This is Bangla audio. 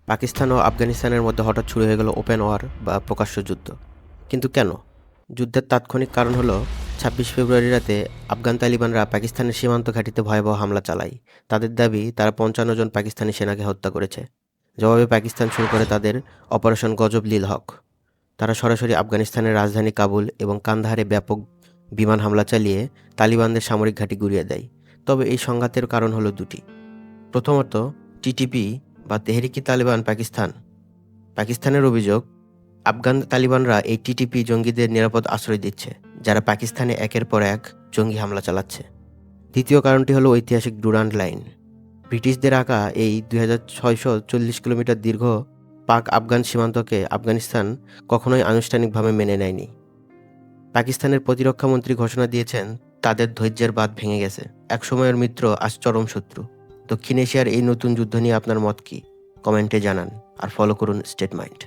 পাকিস্তান ও আফগানিস্তানের মধ্যে হঠাৎ শুরু হয়ে গেল ওপেন ওয়ার বা প্রকাশ্য যুদ্ধ। কিন্তু কেন? যুদ্ধের তাৎক্ষণিক কারণ হলো ২৬ ফেব্রুয়ারি রাতে আফগান তালিবানরা পাকিস্তানের সীমান্ত ঘাঁটিতে ভয়াবহ হামলা চালায়। তাদের দাবি তারা ৫৫ জন পাকিস্তানি সেনাকে হত্যা করেছে। জবাবে পাকিস্তান শুরু করে তাদের অপারেশন গজব লিল হক। তারা সরাসরি আফগানিস্তানের রাজধানী কাবুল এবং কান্দাহারে ব্যাপক বিমান হামলা চালিয়ে তালিবানদের সামরিক ঘাঁটি গুঁড়িয়ে দেয়। তবে এই সংঘাতের কারণ হলো দুটি। প্রথমত, টিটিপি বা তেহরিকি তালিবান পাকিস্তান। পাকিস্তানের অভিযোগ, আফগান তালিবানরা এই টিটিপি জঙ্গিদের নিরাপদ আশ্রয় দিচ্ছে, যারা পাকিস্তানে একের পর এক জঙ্গি হামলা চালাচ্ছে। দ্বিতীয় কারণটি হলো ঐতিহাসিক ডুরান্ড লাইন। ব্রিটিশদের আঁকা এই ২৬৪০ কিলোমিটার দীর্ঘ পাক আফগান সীমান্তকে আফগানিস্তান কখনোই আনুষ্ঠানিকভাবে মেনে নেয়নি। পাকিস্তানের প্রতিরক্ষামন্ত্রী ঘোষণা দিয়েছেন তাদের ধৈর্যের বাঁধ ভেঙে গেছে। একসময়ের মিত্র আজ চরম শত্রু। দক্ষিণ এশিয়ার এই নতুন যুদ্ধ নিয়ে আপনার মত কি? কমেন্টে জানান আর ফলো করুন স্টেট মাইন্ড।